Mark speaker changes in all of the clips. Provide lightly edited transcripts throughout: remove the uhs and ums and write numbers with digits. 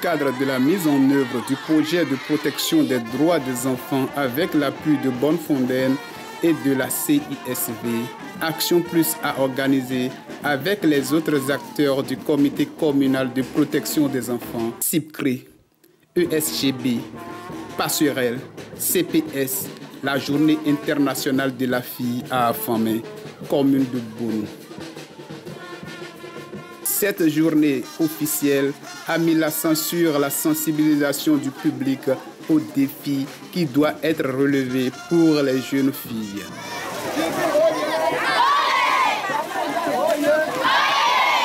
Speaker 1: cadre de la mise en œuvre du projet de protection des droits des enfants avec l'appui de Bonnefontaine et de la CISV, Action Plus a organisé avec les autres acteurs du Comité communal de protection des enfants, CIPCRE, ESGB, Passerelle, CPS, la Journée internationale de la fille à Afamé, commune de Bounou. Cette journée officielle a mis l'accent sur la sensibilisation du public aux défis qui doivent être relevés pour les jeunes filles.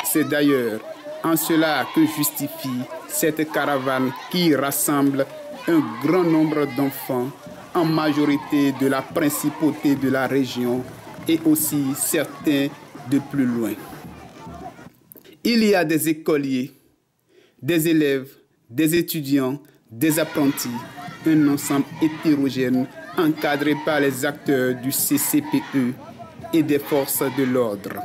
Speaker 1: C'est d'ailleurs en cela que justifie cette caravane qui rassemble un grand nombre d'enfants, en majorité de la principauté de la région et aussi certains de plus loin. Il y a des écoliers, des élèves, des étudiants, des apprentis, un ensemble hétérogène encadré par les acteurs du CCPE et des forces de l'ordre.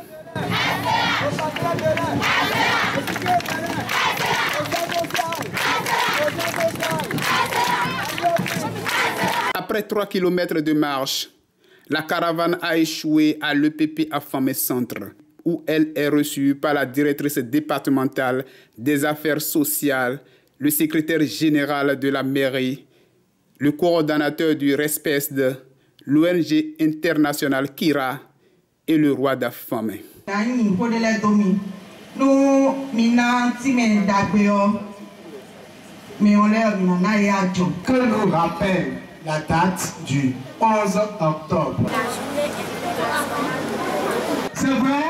Speaker 1: Après 3 kilomètres de marche, la caravane a échoué à l'EPP Afamé Centre, où elle est reçue par la directrice départementale des affaires sociales, le secrétaire général de la mairie, le coordonnateur du RESPESD, l'ONG internationale Kira et le roi d'Afamé.
Speaker 2: Que nous rappelle la date du 11 octobre. C'est vrai?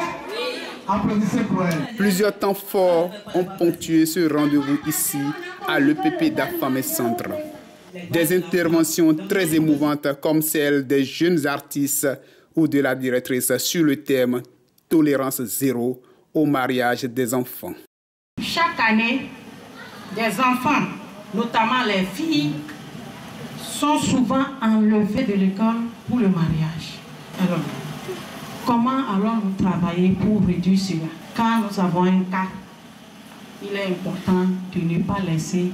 Speaker 2: Applaudissez pour elle.
Speaker 1: Plusieurs temps forts ont ponctué ce rendez-vous ici à l'EPP d'Afamé Centre. Des interventions très émouvantes comme celle des jeunes artistes ou de la directrice sur le thème « Tolérance zéro au mariage des enfants ».
Speaker 3: Chaque année, des enfants, notamment les filles, sont souvent enlevés de l'école pour le mariage. Alors, comment allons-nous travailler pour réduire cela? Quand nous avons un cas, il est important de ne pas laisser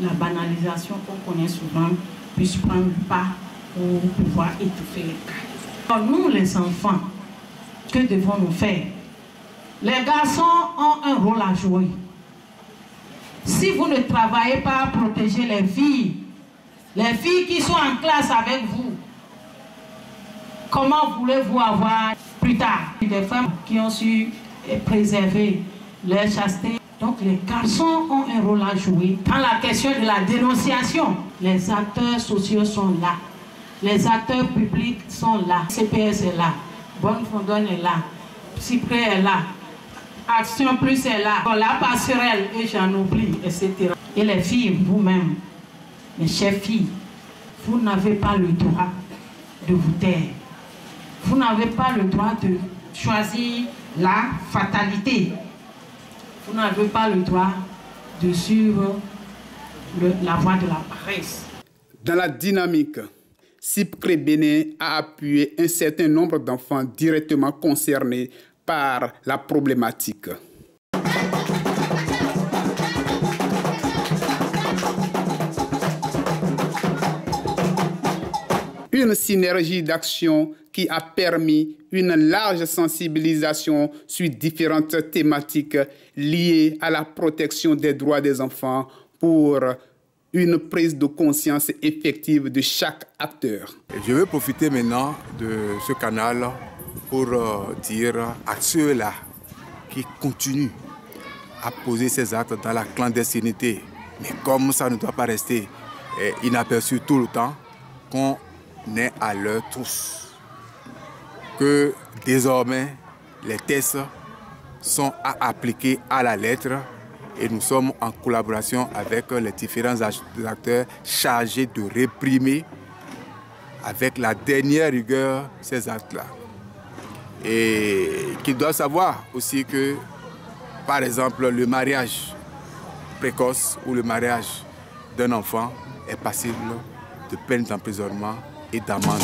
Speaker 3: la banalisation qu'on connaît souvent puisse prendre le pas pour pouvoir étouffer les cas. Alors, nous, les enfants, que devons-nous faire? Les garçons ont un rôle à jouer. Si vous ne travaillez pas à protéger les filles qui sont en classe avec vous, comment voulez-vous avoir plus tard des femmes qui ont su préserver leur chasteté? Donc les garçons ont un rôle à jouer. Dans la question de la dénonciation, les acteurs sociaux sont là. Les acteurs publics sont là. CPS est là. Bonnefontaine est là. CIPCRE est là. Action Plus est là. La Passerelle, et j'en oublie, etc. Et les filles, vous-même, mes chères filles, vous n'avez pas le droit de vous taire. Vous n'avez pas le droit de choisir la fatalité. Vous n'avez pas le droit de suivre la voie de la paresse.
Speaker 1: Dans la dynamique, CIPCRE Bénin a appuyé un certain nombre d'enfants directement concernés par la problématique. Une synergie d'action qui a permis une large sensibilisation sur différentes thématiques liées à la protection des droits des enfants pour une prise de conscience effective de chaque acteur.
Speaker 4: Je veux profiter maintenant de ce canal pour dire à ceux-là qui continuent à poser ces actes dans la clandestinité, mais comme ça ne doit pas rester inaperçu tout le temps, qu'on est à leur tous. Que désormais, les tests sont à appliquer à la lettre et nous sommes en collaboration avec les différents acteurs chargés de réprimer avec la dernière rigueur ces actes-là. Et qu'ils doivent savoir aussi que, par exemple, le mariage précoce ou le mariage d'un enfant est passible de peine d'emprisonnement et d'amende.